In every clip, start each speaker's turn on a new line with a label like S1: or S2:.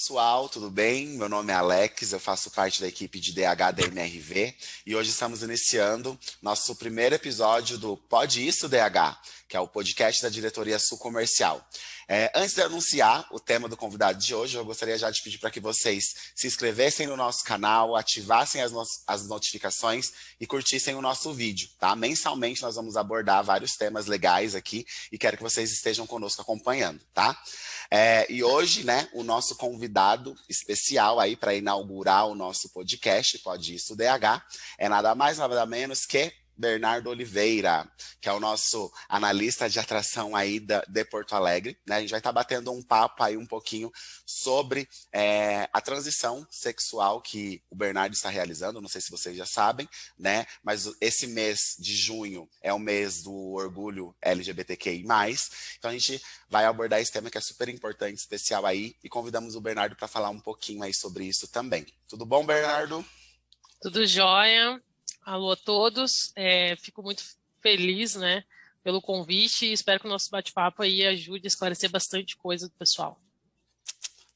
S1: pessoal, tudo bem? Meu nome é Alex, eu faço parte da equipe de DH da MRV e hoje estamos iniciando nosso primeiro episódio do Pode Isso DH, que é o podcast da Diretoria Sul Comercial. Antes de anunciar o tema do convidado de hoje, eu gostaria já de pedir para que vocês se inscrevessem no nosso canal, ativassem as notificações e curtissem o nosso vídeo, tá? Mensalmente nós vamos abordar vários temas legais aqui e quero que vocês estejam conosco acompanhando, tá? E hoje, né, o nosso convidado especial aí para inaugurar o nosso podcast, Pode Isso DH, é nada mais, nada menos que Bernardo Oliveira, que é o nosso analista de atração aí de Porto Alegre, né? A gente vai estar batendo um papo aí um pouquinho sobre a transição sexual que o Bernardo está realizando, não sei se vocês já sabem, né? Mas esse mês de junho é o mês do orgulho LGBTQI+, então a gente vai abordar esse tema que é super importante, especial aí, e convidamos o Bernardo para falar um pouquinho aí sobre isso também. Tudo bom, Bernardo?
S2: Tudo jóia. Alô a todos, fico muito feliz, né, pelo convite e espero que o nosso bate-papo aí ajude a esclarecer bastante coisa do pessoal.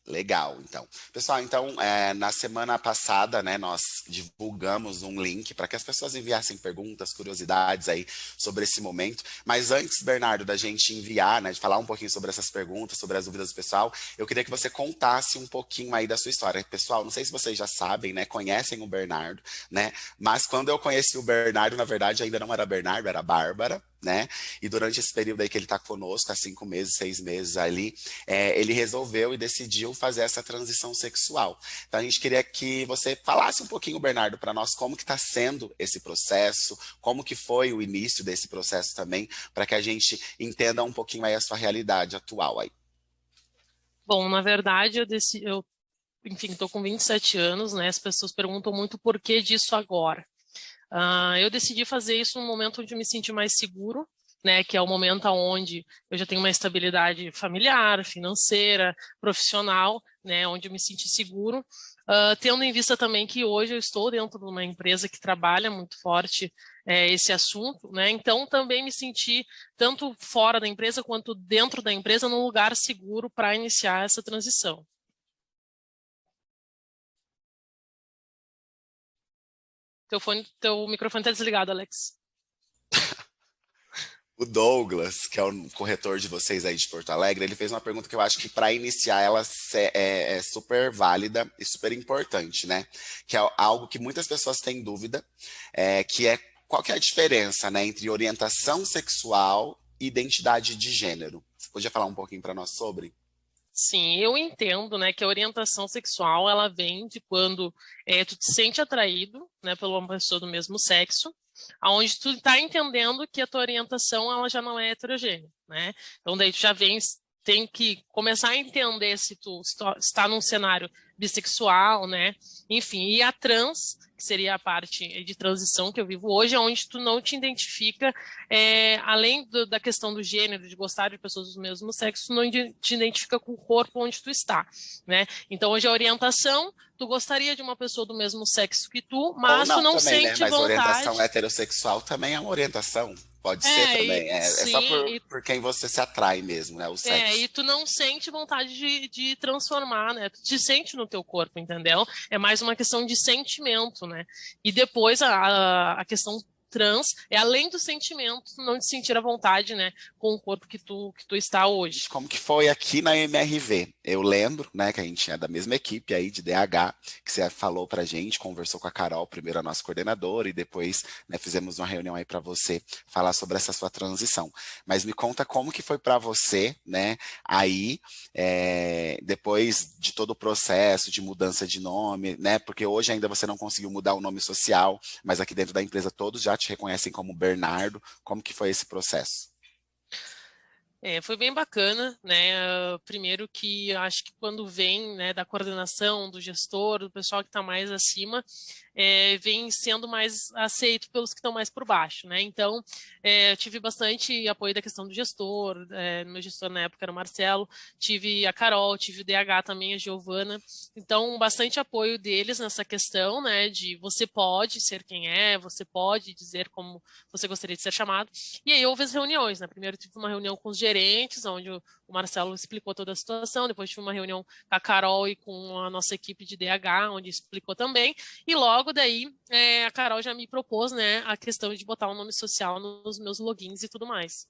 S1: Legal, então. Pessoal, então, na semana passada, né, nós divulgamos um link para que as pessoas enviassem perguntas, curiosidades aí sobre esse momento. Mas antes, Bernardo, da gente enviar, né, de falar um pouquinho sobre essas perguntas, sobre as dúvidas do pessoal, eu queria que você contasse um pouquinho aí da sua história. Pessoal, não sei se vocês já sabem, né, conhecem o Bernardo, né, mas quando eu conheci o Bernardo, na verdade, ainda não era Bernardo, era Bárbara, né? E durante esse período aí que ele está conosco, há 5 meses, 6 meses ali, ele resolveu e decidiu fazer essa transição sexual. Então a gente queria que você falasse um pouquinho, Bernardo, para nós como que está sendo esse processo, como que foi o início desse processo também, para que a gente entenda um pouquinho aí a sua realidade atual aí.
S2: Bom, na verdade, enfim, estou com 27 anos, né? As pessoas perguntam muito o porquê disso agora. Eu decidi fazer isso no momento onde eu me senti mais seguro, né, que é o momento onde eu já tenho uma estabilidade familiar, financeira, profissional, né, onde eu me senti seguro, tendo em vista também que hoje eu estou dentro de uma empresa que trabalha muito forte esse assunto, né, então também me senti tanto fora da empresa quanto dentro da empresa num lugar seguro para iniciar essa transição. Teu microfone está desligado, Alex.
S1: O Douglas, que é o corretor de vocês aí de Porto Alegre, ele fez uma pergunta que eu acho que para iniciar ela é super válida e super importante, né? Que é algo que muitas pessoas têm dúvida, que é qual que é a diferença, né, entre orientação sexual e identidade de gênero. Você podia falar um pouquinho para nós sobre?
S2: Sim, eu entendo, né, que a orientação sexual ela vem de quando tu te sente atraído, né, por uma pessoa do mesmo sexo, aonde tu está entendendo que a tua orientação ela já não é heterogênea, né? Então daí tu já tem que começar a entender se tu está num cenário bissexual, né? Enfim, e a trans, que seria a parte de transição que eu vivo hoje, é onde tu não te identifica, além da questão do gênero, de gostar de pessoas do mesmo sexo, tu não te identifica com o corpo onde tu está, né? Então hoje a orientação, tu gostaria de uma pessoa do mesmo sexo que tu,
S1: Ou
S2: mas tu
S1: não
S2: não
S1: também, né?
S2: sente
S1: Mas orientação
S2: vontade.
S1: heterossexual também é uma orientação. Pode ser também. É só
S2: Sim,
S1: por quem você se atrai mesmo, né? O
S2: e
S1: sexo.
S2: tu não sente vontade de transformar, né? Tu te sente no teu corpo, entendeu? É mais uma questão de sentimento, né? E depois a questão trans é além do sentimento, tu não te sentir à vontade, né? Com o corpo que tu está hoje.
S1: Como que foi aqui na MRV? Eu lembro, né, que a gente é da mesma equipe aí de DH, que você falou pra gente, conversou com a Carol, primeiro a nossa coordenadora, e depois, né, fizemos uma reunião aí para você falar sobre essa sua transição. Mas me conta como que foi para você, né, aí, depois de todo o processo de mudança de nome, né, porque hoje ainda você não conseguiu mudar o nome social, mas aqui dentro da empresa todos já te reconhecem como Bernardo. Como que foi esse processo?
S2: Foi bem bacana, né? Primeiro que acho que quando vem, né, da coordenação, do gestor, do pessoal que está mais acima, vem sendo mais aceito pelos que estão mais por baixo, né? Então, eu tive bastante apoio da questão do gestor, meu gestor na época era o Marcelo, tive a Carol, tive o DH também, a Giovana, então bastante apoio deles nessa questão, né, de você pode ser quem é, você pode dizer como você gostaria de ser chamado, e aí houve as reuniões, né? Primeiro tive uma reunião com os gerentes, onde o Marcelo explicou toda a situação, depois tive uma reunião com a Carol e com a nossa equipe de DH, onde explicou também, e logo daí a Carol já me propôs, né, a questão de botar um nome social nos meus logins e tudo mais.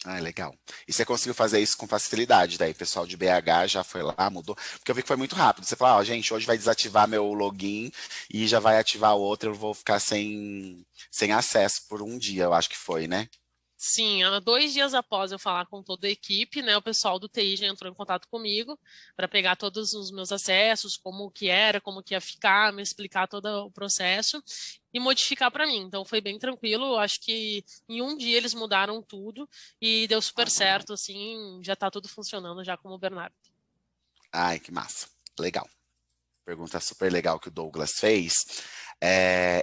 S1: Ah, legal. E você conseguiu fazer isso com facilidade, daí o pessoal de BH já foi lá, mudou, porque eu vi que foi muito rápido. Você falou, ó, gente, hoje vai desativar meu login e já vai ativar outro, eu vou ficar sem acesso por um dia, eu acho que foi, né?
S2: Sim, 2 dias após eu falar com toda a equipe, né, o pessoal do TI já entrou em contato comigo para pegar todos os meus acessos, como que era, como que ia ficar, me explicar todo o processo e modificar para mim. Então foi bem tranquilo, eu acho que em um dia eles mudaram tudo e deu super certo, assim, já está tudo funcionando já como o Bernardo.
S1: Ai, que massa. Legal. Pergunta super legal que o Douglas fez.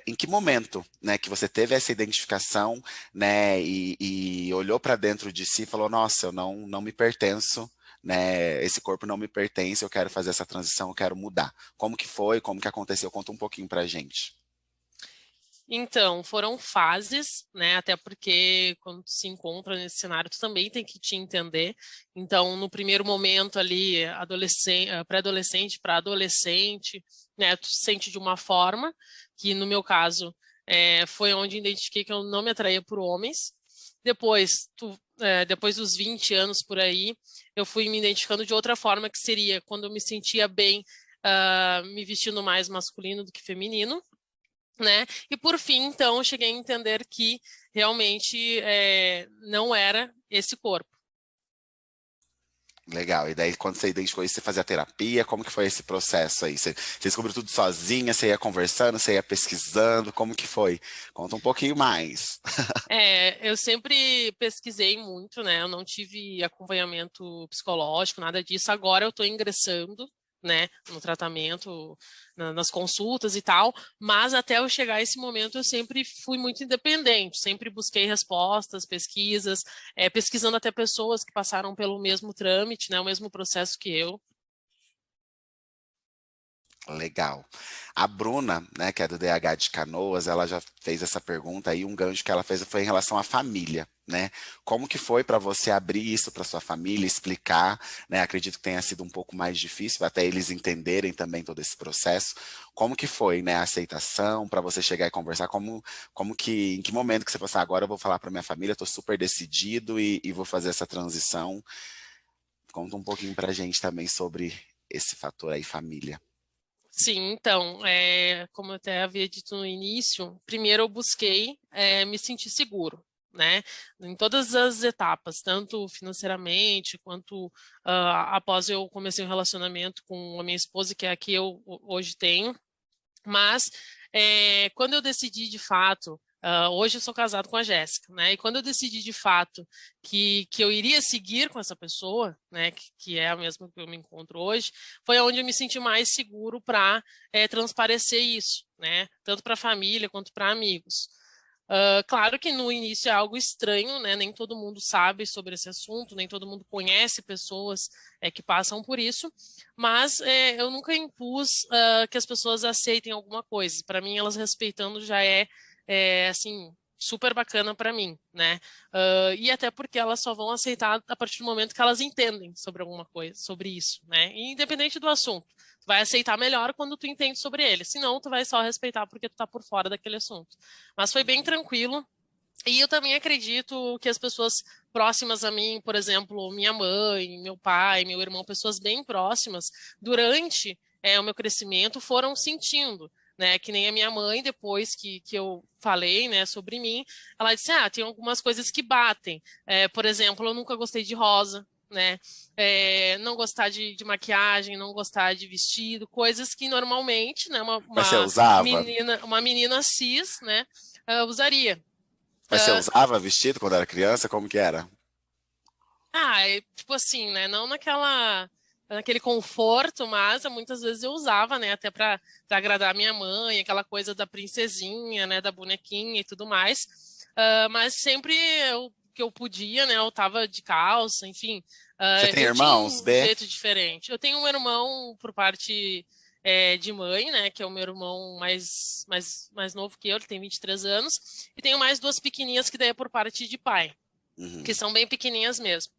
S1: Em que momento, né, que você teve essa identificação, né, e olhou para dentro de si e falou, nossa, eu não me pertenço, né, esse corpo não me pertence, eu quero fazer essa transição, eu quero mudar. Como que foi? Como que aconteceu? Conta um pouquinho pra gente.
S2: Então, foram fases, né? Até porque quando tu se encontra nesse cenário, tu também tem que te entender. Então, no primeiro momento ali, pré-adolescente para adolescente, né? Tu se sente de uma forma, que no meu caso foi onde identifiquei que eu não me atraía por homens. Depois dos 20 anos por aí, eu fui me identificando de outra forma, que seria quando eu me sentia bem, me vestindo mais masculino do que feminino, né? E por fim, então, eu cheguei a entender que realmente não era esse corpo.
S1: Legal. E daí, quando você identificou isso, você fazia terapia? Como que foi esse processo aí? Você descobriu tudo sozinha? Você ia conversando? Você ia pesquisando? Como que foi? Conta um pouquinho mais.
S2: Eu sempre pesquisei muito, né? Eu não tive acompanhamento psicológico, nada disso. Agora eu estou ingressando, né, no tratamento, nas consultas e tal, mas até eu chegar a esse momento eu sempre fui muito independente, sempre busquei respostas, pesquisas, pesquisando até pessoas que passaram pelo mesmo trâmite, né, o mesmo processo que eu.
S1: Legal. A Bruna, né, que é do DH de Canoas, ela já fez essa pergunta aí, um gancho que ela fez foi em relação à família, né? Como que foi para você abrir isso para sua família, explicar, né? Acredito que tenha sido um pouco mais difícil até eles entenderem também todo esse processo. Como que foi, né, a aceitação para você chegar e conversar? Em que momento que você falou assim, agora eu vou falar para minha família, estou super decidido e vou fazer essa transição? Conta um pouquinho para a gente também sobre esse fator aí, família.
S2: Sim, então, como eu até havia dito no início, primeiro eu busquei me sentir seguro, né, em todas as etapas, tanto financeiramente, quanto após eu comecei um relacionamento com a minha esposa, que é a que eu hoje tenho, mas quando eu decidi de fato, hoje eu sou casado com a Jéssica, né? E quando eu decidi de fato que eu iria seguir com essa pessoa, né? Que é a mesma que eu me encontro hoje, foi onde eu me senti mais seguro para transparecer isso, né? Tanto para a família quanto para amigos. Claro que no início é algo estranho, né? Nem todo mundo sabe sobre esse assunto, nem todo mundo conhece pessoas que passam por isso, mas eu nunca impus que as pessoas aceitem alguma coisa. Para mim, elas respeitando já assim, super bacana para mim, né? E até porque elas só vão aceitar a partir do momento que elas entendem sobre alguma coisa, sobre isso, né? E independente do assunto. Tu vai aceitar melhor quando tu entende sobre ele, senão tu vai só respeitar porque tu tá por fora daquele assunto. Mas foi bem tranquilo. E eu também acredito que as pessoas próximas a mim, por exemplo, minha mãe, meu pai, meu irmão, pessoas bem próximas, durante o meu crescimento, foram sentindo, né? Que nem a minha mãe, depois que eu falei, né, sobre mim, ela disse, tem algumas coisas que batem. Por exemplo, eu nunca gostei de rosa, né? Não gostar de maquiagem, não gostar de vestido, coisas que normalmente, né,
S1: Mas você usava?
S2: uma menina cis, né, usaria.
S1: Mas você
S2: Ah,
S1: usava vestido quando era criança? Como que era?
S2: tipo assim, né? Não naquele conforto, mas muitas vezes eu usava, né? Até para agradar minha mãe, aquela coisa da princesinha, né? Da bonequinha e tudo mais. Mas sempre que eu podia, né? Eu tava de calça, enfim.
S1: Você tem
S2: Eu tinha
S1: irmãos,
S2: um
S1: B?
S2: jeito diferente. Eu tenho um irmão por parte de mãe, né? Que é o meu irmão mais novo que eu, ele tem 23 anos. E tenho mais duas pequenininhas que daí é por parte de pai, que
S1: Uhum.
S2: são bem pequenininhas mesmo.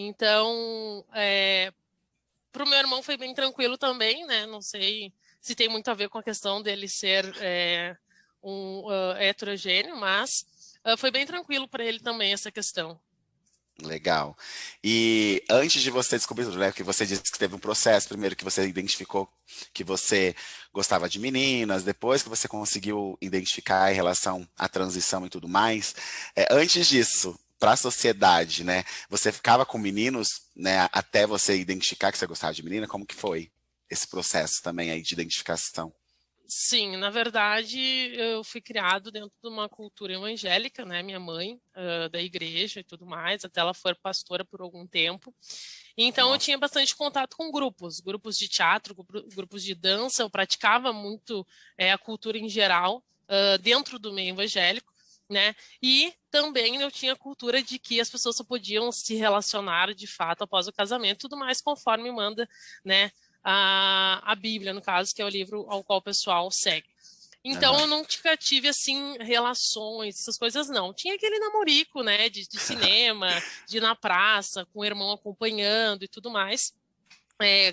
S2: Então, para o meu irmão foi bem tranquilo também, né? Não sei se tem muito a ver com a questão dele ser heterogêneo, mas foi bem tranquilo para ele também essa questão.
S1: Legal. E antes de você descobrir tudo, né? Que você disse que teve um processo, primeiro que você identificou que você gostava de meninas, depois que você conseguiu identificar em relação à transição e tudo mais. Antes disso, para a sociedade, né? Você ficava com meninos, né? Até você identificar que você gostava de menina, como que foi esse processo também aí de identificação?
S2: Sim, na verdade, eu fui criado dentro de uma cultura evangélica, né? Minha mãe, da igreja e tudo mais, até ela foi pastora por algum tempo. Então, eu
S1: Nossa.
S2: tinha bastante contato com grupos de teatro, grupos de dança. Eu praticava muito a cultura em geral, dentro do meio evangélico, né? E também eu tinha a cultura de que as pessoas só podiam se relacionar de fato após o casamento, tudo mais conforme manda, né? A Bíblia, no caso, que é o livro ao qual o pessoal segue. Então, eu
S1: Aham.
S2: nunca tive, assim, relações, essas coisas, não. Tinha aquele namorico, né, de cinema, de ir na praça, com o irmão acompanhando e tudo mais,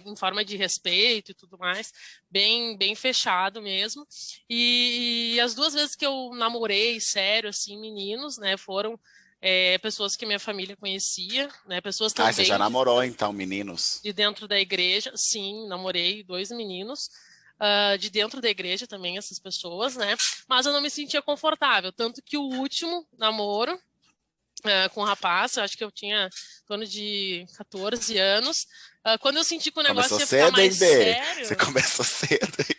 S2: em forma de respeito e tudo mais, bem fechado mesmo. E as 2 vezes que eu namorei, sério, assim, meninos, né, foram pessoas que minha família conhecia, né, pessoas
S1: Ah, você já
S2: também
S1: namorou então, meninos?
S2: de dentro da igreja. Sim, namorei 2 meninos de dentro da igreja também, essas pessoas, né? Mas eu não me sentia confortável. Tanto que o último namoro com o rapaz, eu acho que eu tinha em torno de 14 anos, quando eu senti que o
S1: Começou
S2: negócio ia ficar
S1: cedo, hein,
S2: mais
S1: B? Você
S2: sério,
S1: começou cedo, hein?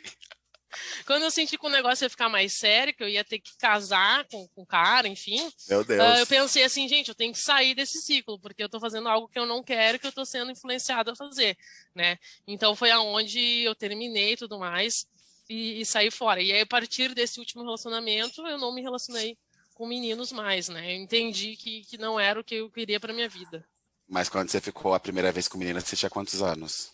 S2: quando eu senti que o negócio ia ficar mais sério, que eu ia ter que casar com o cara, enfim,
S1: Meu
S2: eu
S1: Deus.
S2: pensei assim, gente, eu tenho que sair desse ciclo, porque eu tô fazendo algo que eu não quero, que eu tô sendo influenciada a fazer, né? Então foi aonde eu terminei e tudo mais e saí fora. E aí, a partir desse último relacionamento, eu não me relacionei com meninos mais, né? Eu entendi que não era o que eu queria pra minha vida.
S1: Mas quando você ficou a primeira vez com menina, você tinha quantos anos?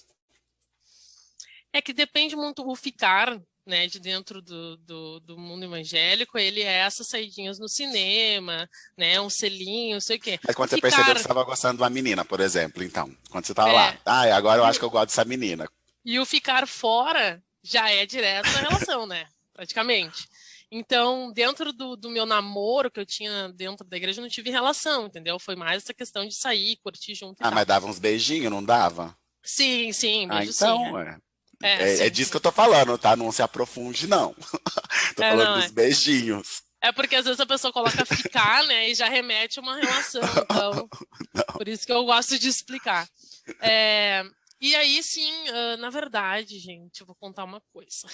S2: É que depende muito o ficar, né, de dentro do mundo evangélico, ele é essas saidinhas no cinema, né, um selinho, não sei o quê.
S1: Mas
S2: O
S1: quando você percebeu que
S2: ficar,
S1: você estava gostando de uma menina, por exemplo, então, quando você estava lá,
S2: é,
S1: agora eu
S2: e
S1: acho que
S2: o,
S1: eu gosto dessa menina.
S2: e o ficar fora já é direto na relação, né, praticamente. Então, dentro do meu namoro que eu tinha dentro da igreja, eu não tive relação, entendeu? Foi mais essa questão de sair, curtir junto e
S1: Ah, mas
S2: tal.
S1: dava uns beijinhos, não dava?
S2: Sim, sim,
S1: Ah,
S2: beijo sim,
S1: então, é
S2: sim,
S1: disso que eu
S2: sim.
S1: tô falando, tá? Não se aprofunde, não. Tô falando
S2: Não,
S1: dos beijinhos.
S2: é porque às vezes a pessoa coloca ficar, né, e já remete a uma relação. Então,
S1: Não.
S2: por isso que eu gosto de explicar. É, e aí, sim, na verdade, gente, eu vou contar uma coisa.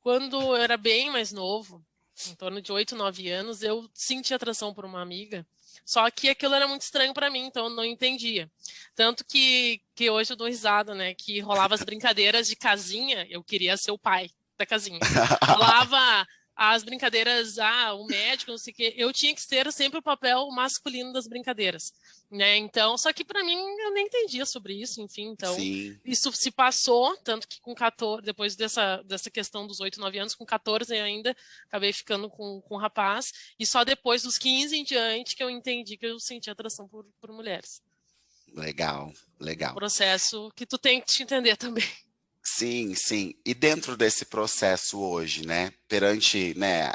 S2: Quando eu era bem mais novo, em torno de 8, 9 anos, eu senti atração por uma amiga. Só que aquilo era muito estranho para mim, então eu não entendia. Tanto que hoje eu dou risada, né? Que rolava as brincadeiras de casinha, eu queria ser o pai da casinha. Rolava as brincadeiras, o médico, não sei o quê. Eu tinha que ser sempre o papel masculino das brincadeiras, né? Então, só que para mim eu nem entendia sobre isso, enfim, então
S1: Sim.
S2: isso se passou, tanto que com 14, depois dessa questão dos 8, 9 anos, com 14 ainda, acabei ficando com um rapaz, e só depois dos 15 em diante que eu entendi que eu senti atração por mulheres.
S1: Legal,
S2: Um
S1: legal.
S2: processo que tu tem que te entender também.
S1: Sim, sim. E dentro desse processo hoje, né, perante, né,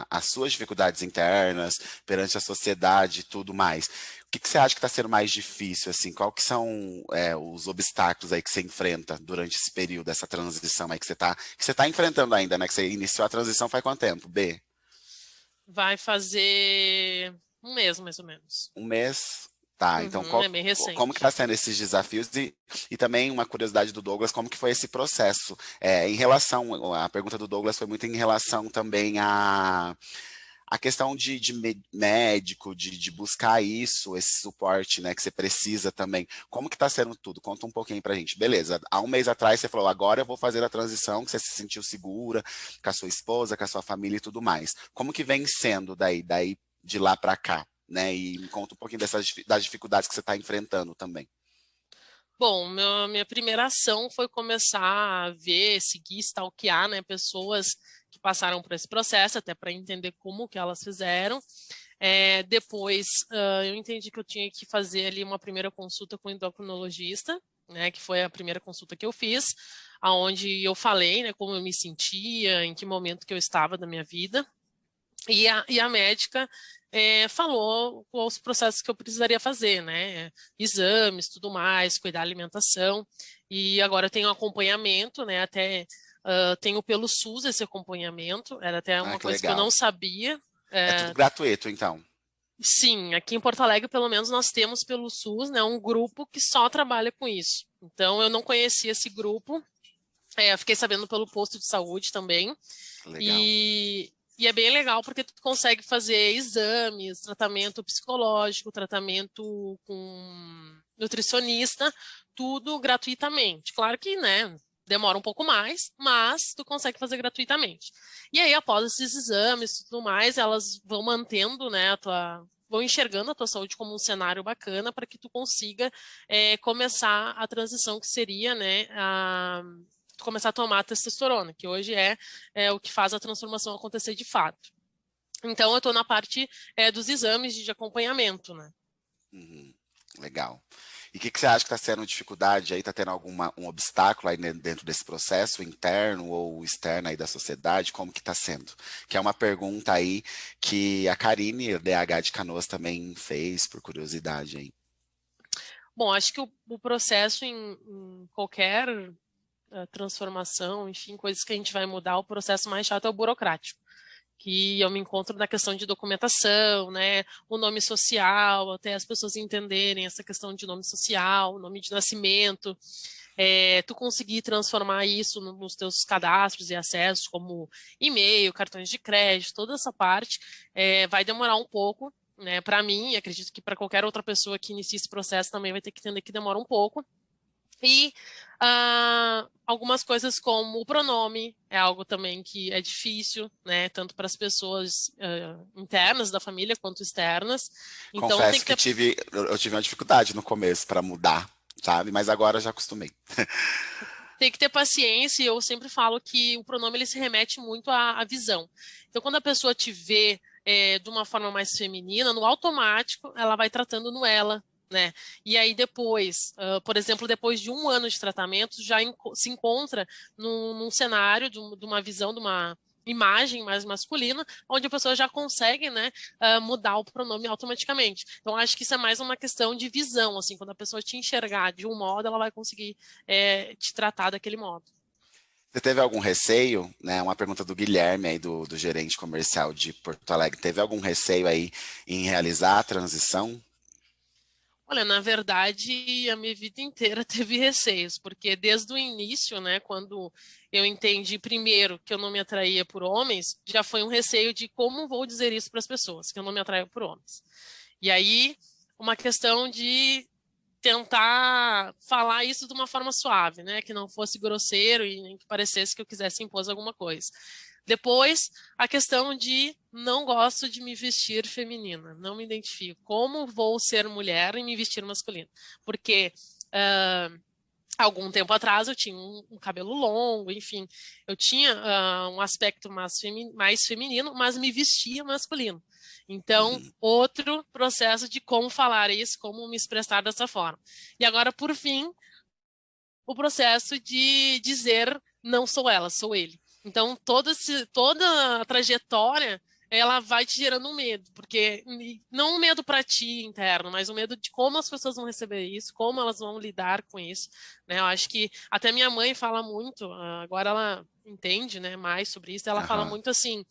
S1: as suas dificuldades internas, perante a sociedade e tudo mais, o que que você acha que está sendo mais difícil, assim? Qual que são, os obstáculos aí que você enfrenta durante esse período, essa transição aí que você tá enfrentando ainda, né? Que você iniciou a transição faz quanto tempo, B?
S2: Vai fazer um mês, mais ou menos.
S1: Um mês? Tá, então
S2: Uhum, é bem
S1: como que
S2: recente.
S1: está sendo esses desafios e também uma curiosidade do Douglas, como que foi esse processo? Em relação, a pergunta do Douglas foi muito em relação também a questão de médico, de buscar isso, esse suporte, né, que você precisa também. Como que está sendo tudo? Conta um pouquinho pra gente. Beleza, há um mês atrás você falou, agora eu vou fazer a transição, que você se sentiu segura com a sua esposa, com a sua família e tudo mais. Como que vem sendo daí de lá para cá? Né, e me conta um pouquinho das dificuldades que você está enfrentando também.
S2: Bom, minha primeira ação foi começar a ver, seguir, stalkear, né, pessoas que passaram por esse processo, até para entender como que elas fizeram. Depois, eu entendi que eu tinha que fazer ali uma primeira consulta com o endocrinologista, né, que foi a primeira consulta que eu fiz, aonde eu falei, né, como eu me sentia, em que momento que eu estava da minha vida, e a médica falou os processos que eu precisaria fazer, né, exames, tudo mais, cuidar da alimentação, e agora eu tenho acompanhamento, né, até tenho pelo SUS esse acompanhamento, era até
S1: Ah,
S2: uma
S1: que
S2: coisa que eu
S1: legal.
S2: não sabia.
S1: É tudo gratuito, então.
S2: Sim, aqui em Porto Alegre, pelo menos, nós temos pelo SUS, né, um grupo que só trabalha com isso. Então, eu não conhecia esse grupo, eu fiquei sabendo pelo posto de saúde também,
S1: Legal.
S2: e é bem legal porque tu consegue fazer exames, tratamento psicológico, tratamento com nutricionista, tudo gratuitamente. Claro que, né, demora um pouco mais, mas tu consegue fazer gratuitamente. E aí, após esses exames e tudo mais, elas vão mantendo, né, vão enxergando a tua saúde como um cenário bacana para que tu consiga começar a transição que seria, né, começar a tomar a testosterona, que hoje é o que faz a transformação acontecer de fato. Então, eu estou na parte dos exames de acompanhamento, né?
S1: Uhum. Legal. E o que você acha que está sendo dificuldade aí? Está tendo um obstáculo aí dentro desse processo, interno ou externo aí da sociedade? Como que está sendo? Que é uma pergunta aí que a Karine, DH de Canoas, também fez, por curiosidade aí.
S2: Bom, acho que o processo em qualquer transformação, enfim, coisas que a gente vai mudar, o processo mais chato é o burocrático. Que eu me encontro na questão de documentação, né, o nome social, até as pessoas entenderem essa questão de nome social, nome de nascimento, tu conseguir transformar isso nos teus cadastros e acessos, como e-mail, cartões de crédito, toda essa parte, vai demorar um pouco, né, para mim, e acredito que para qualquer outra pessoa que inicie esse processo também vai ter que entender que demora um pouco. E algumas coisas como o pronome é algo também que é difícil, né? Tanto para as pessoas internas da família quanto externas. Então tem
S1: Confesso
S2: que
S1: que
S2: ter,
S1: eu tive uma dificuldade no começo para mudar, sabe? Mas agora já acostumei.
S2: tem que ter paciência. E eu sempre falo que o pronome ele se remete muito à visão. Então quando a pessoa te vê de uma forma mais feminina, no automático ela vai tratando no ela. Né? E aí depois, por exemplo, depois de 1 ano de tratamento, já se encontra num cenário de uma visão, de uma imagem mais masculina, onde a pessoa já consegue, né, mudar o pronome automaticamente. Então, acho que isso é mais uma questão de visão, assim, quando a pessoa te enxergar de um modo, ela vai conseguir te tratar daquele modo.
S1: Você teve algum receio, né? Uma pergunta do Guilherme aí, do gerente comercial de Porto Alegre. Teve algum receio aí em realizar a transição?
S2: Olha, na verdade, a minha vida inteira teve receios, porque desde o início, né, quando eu entendi primeiro que eu não me atraía por homens, já foi um receio de como vou dizer isso para as pessoas, que eu não me atraio por homens. E aí, uma questão de tentar falar isso de uma forma suave, né, que não fosse grosseiro e nem que parecesse que eu quisesse impor alguma coisa. Depois, a questão de não gosto de me vestir feminina, não me identifico. Como vou ser mulher e me vestir masculino? Porque algum tempo atrás eu tinha um cabelo longo, enfim, eu tinha um aspecto mais feminino, mas me vestia masculino. Então,
S1: Uhum.
S2: outro processo de como falar isso, como me expressar dessa forma. E agora, por fim, o processo de dizer não sou ela, sou ele. Então, toda a trajetória ela vai te gerando um medo, porque não um medo para ti interno, mas um medo de como as pessoas vão receber isso, como elas vão lidar com isso, né? Eu acho que até minha mãe fala muito, agora ela entende, né, mais sobre isso, ela fala
S1: Aham.
S2: muito assim,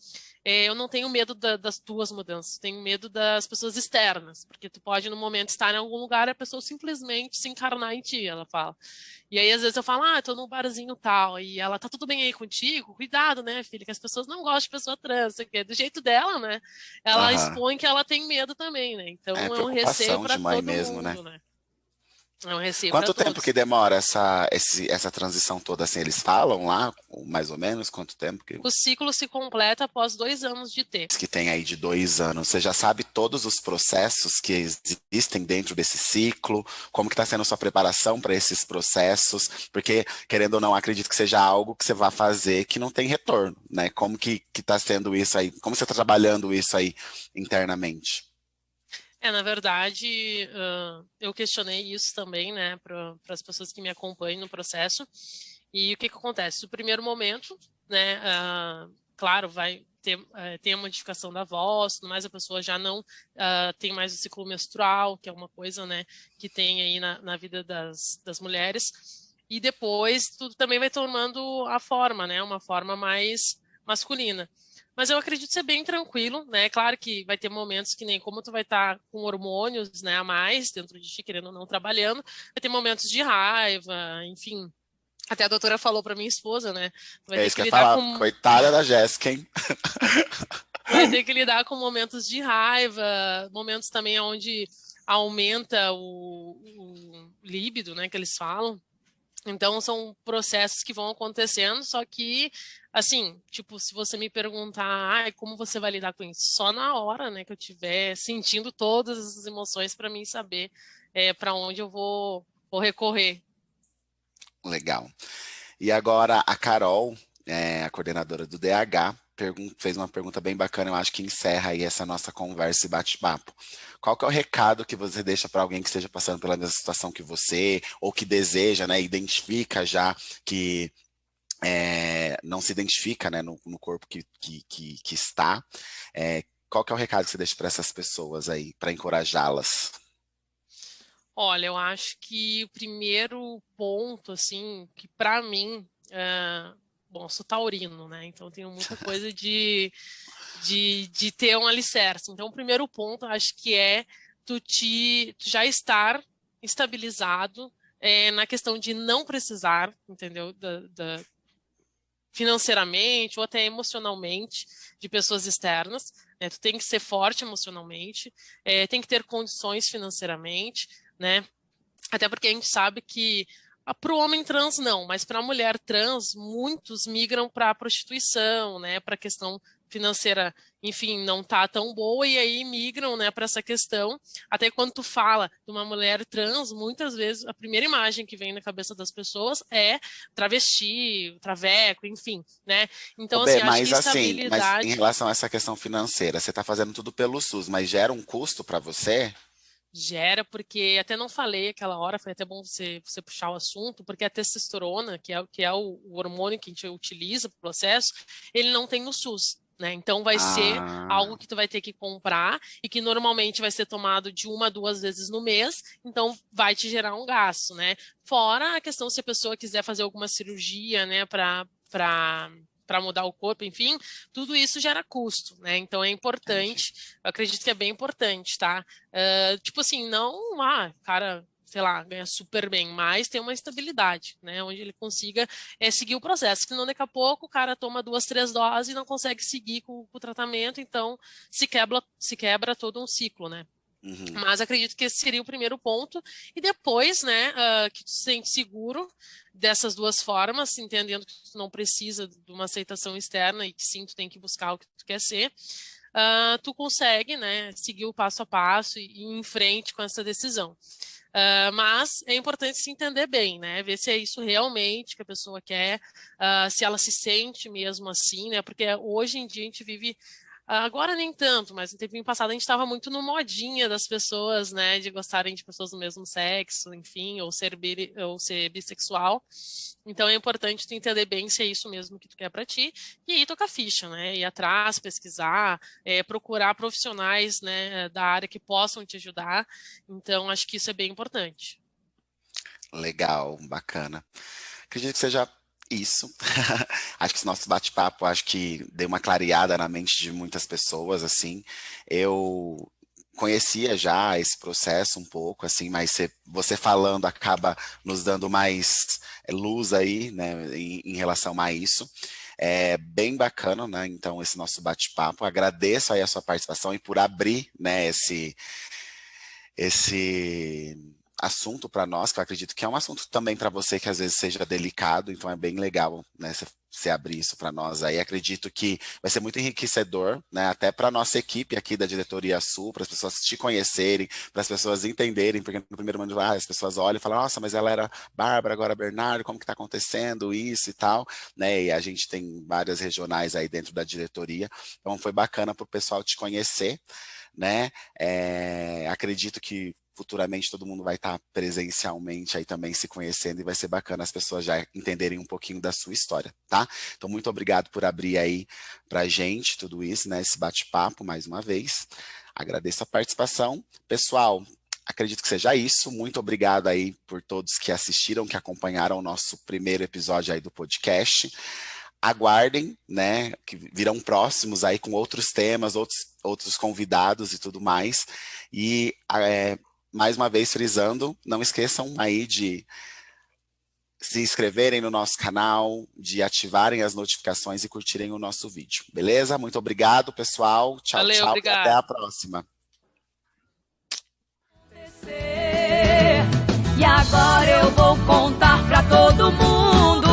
S2: eu não tenho medo das tuas mudanças, tenho medo das pessoas externas, porque tu pode no momento estar em algum lugar e a pessoa simplesmente se encarnar em ti, ela fala. E aí, às vezes, eu falo, tô num barzinho tal, e ela, tá tudo bem aí contigo? Cuidado, né, filha, que as pessoas não gostam de pessoa trans, sei o quê. Do jeito dela, né? Ela
S1: Aham.
S2: expõe que ela tem medo também, né?
S1: É
S2: Então, é um receio
S1: preocupação
S2: para
S1: de mãe
S2: todo
S1: mesmo, né?
S2: mundo, né? É um receio para
S1: Quanto tempo que
S2: todos.
S1: demora essa transição toda, assim, eles falam lá, mais ou menos, quanto tempo
S2: O ciclo se completa após 2 anos de ter.
S1: que tem aí de 2 anos? Você já sabe todos os processos que existem dentro desse ciclo? Como que está sendo a sua preparação para esses processos? Porque, querendo ou não, acredito que seja algo que você vai fazer que não tem retorno, né? Como que está sendo isso aí? Como você está trabalhando isso aí internamente?
S2: Na verdade, eu questionei isso também, né, para as pessoas que me acompanham no processo. E o que acontece? No primeiro momento, né, claro, vai ter, tem a modificação da voz, tudo mais, a pessoa já não tem mais o ciclo menstrual, que é uma coisa, né, que tem aí na vida das mulheres. E depois tudo também vai tomando a forma, né, uma forma mais masculina. Mas eu acredito ser bem tranquilo, né? Claro que vai ter momentos que nem como tu vai estar com hormônios, né, a mais dentro de ti, querendo ou não trabalhando, vai ter momentos de raiva, enfim. Até a doutora falou para minha esposa, né? Tu vai
S1: É
S2: ter
S1: isso
S2: que
S1: que eu ia
S2: lidar
S1: falar.
S2: com
S1: Coitada da Jéssica, hein?
S2: vai ter que lidar com momentos de raiva, momentos também onde aumenta o líbido, né, que eles falam. Então, são processos que vão acontecendo, só que, assim, tipo, se você me perguntar, como você vai lidar com isso? Só na hora, né, que eu estiver sentindo todas as emoções para mim saber para onde eu vou recorrer.
S1: Legal. E agora a Carol, a coordenadora do DH, fez uma pergunta bem bacana, eu acho que encerra aí essa nossa conversa e bate-papo. Qual que é o recado que você deixa para alguém que esteja passando pela mesma situação que você, ou que deseja, né, identifica já que não se identifica, né, no corpo que está? Qual que é o recado que você deixa para essas pessoas aí, para encorajá-las?
S2: Olha, eu acho que o primeiro ponto, assim, que para mim, bom, eu sou taurino, né? Então tenho muita coisa de ter um alicerce. Então, o primeiro ponto, acho que é tu já estar estabilizado na questão de não precisar, entendeu? Financeiramente ou até emocionalmente de pessoas externas. Né? Tu tem que ser forte emocionalmente, tem que ter condições financeiramente, né? Até porque a gente sabe que para o homem trans não, mas para a mulher trans, muitos migram para a prostituição, né, para a questão financeira, enfim, não tá tão boa e aí migram, né, para essa questão. Até quando tu fala de uma mulher trans, muitas vezes a primeira imagem que vem na cabeça das pessoas é travesti, traveco, enfim, né?
S1: Ô,
S2: Então
S1: Bê,
S2: assim, acho que
S1: mas assim, mas em
S2: estabilidade
S1: relação a essa questão financeira, você está fazendo tudo pelo SUS, mas gera um custo para você?
S2: gera, porque até não falei aquela hora, foi até bom você puxar o assunto, porque a testosterona, que é o hormônio que a gente utiliza para o processo, ele não tem no SUS. Né? Então vai ser
S1: Ah,
S2: algo que tu vai ter que comprar e que normalmente vai ser tomado de 1 a 2 vezes no mês, então vai te gerar um gasto, né? Fora a questão se a pessoa quiser fazer alguma cirurgia, né, para mudar o corpo, enfim, tudo isso gera custo, né? Então é
S1: entendi.
S2: importante, eu acredito que é bem importante, tá? Tipo assim, não, cara, sei lá, ganha super bem, mas tem uma estabilidade, né? Onde ele consiga seguir o processo. Senão, daqui a pouco, o cara toma 2, 3 doses e não consegue seguir com o tratamento, então se quebra todo um ciclo, né?
S1: Uhum.
S2: Mas acredito que esse seria o primeiro ponto. E depois, né, que tu se sente seguro dessas duas formas, entendendo que tu não precisa de uma aceitação externa e que sim, tu tem que buscar o que tu quer ser, tu consegue, né, seguir o passo a passo e ir em frente com essa decisão. Mas é importante se entender bem, né? Ver se é isso realmente que a pessoa quer, se ela se sente mesmo assim, né? Porque hoje em dia a gente vive agora nem tanto, mas no tempinho passado a gente estava muito no modinha das pessoas, né, de gostarem de pessoas do mesmo sexo, enfim, ou ser bissexual. Então é importante tu entender bem se é isso mesmo que tu quer para ti e aí tocar ficha, né, ir atrás, pesquisar, procurar profissionais, né, da área que possam te ajudar. Então acho que isso é bem importante.
S1: Legal, bacana. Acredito que seja isso. Acho que esse nosso bate-papo, acho que deu uma clareada na mente de muitas pessoas, assim. Eu conhecia já esse processo um pouco, assim, mas você falando acaba nos dando mais luz aí, né, em relação a isso. É bem bacana, né? Então, esse nosso bate-papo. Agradeço aí a sua participação e por abrir, né, esse assunto para nós, que eu acredito que é um assunto também para você que às vezes seja delicado, então é bem legal, né, você abrir isso para nós aí. Acredito que vai ser muito enriquecedor, né, até para nossa equipe aqui da Diretoria Sul, para as pessoas te conhecerem, para as pessoas entenderem, porque no primeiro momento as pessoas olham e falam, nossa, mas ela era Bárbara, agora Bernardo, como que está acontecendo isso e tal, né, e a gente tem várias regionais aí dentro da diretoria, então foi bacana para o pessoal te conhecer, né, acredito que futuramente todo mundo vai estar presencialmente aí também se conhecendo e vai ser bacana as pessoas já entenderem um pouquinho da sua história, tá? Então, muito obrigado por abrir aí pra gente tudo isso, né? Esse bate-papo mais uma vez. Agradeço a participação. Pessoal, acredito que seja isso. Muito obrigado aí por todos que assistiram, que acompanharam o nosso primeiro episódio aí do podcast. Aguardem, né, que virão próximos aí com outros temas, outros convidados e tudo mais. E mais uma vez frisando, não esqueçam aí de se inscreverem no nosso canal, de ativarem as notificações e curtirem o nosso vídeo. Beleza? Muito obrigado, pessoal. Tchau,
S2: Valeu,
S1: tchau
S2: obrigado.
S1: e até a próxima.
S3: E agora eu vou contar pra todo mundo.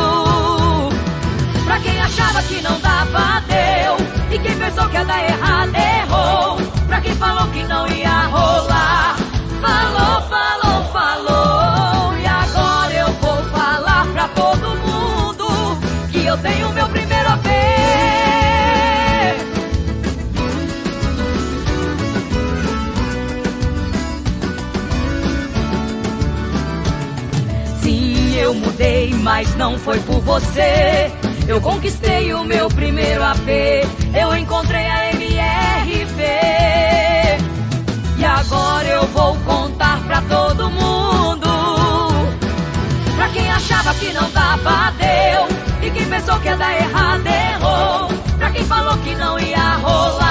S3: Pra quem achava que não dava, deu. E quem pensou que ia dar errado, errou. Pra quem falou que não ia rolar, falou, falou, falou. E agora eu vou falar pra todo mundo que eu tenho meu primeiro AP. Sim, eu mudei, mas não foi por você. Eu conquistei o meu primeiro AP. Eu encontrei a MRV. E agora eu vou contar pra todo mundo. Pra quem achava que não dava, deu. E quem pensou que ia dar errado, errou. Pra quem falou que não ia rolar,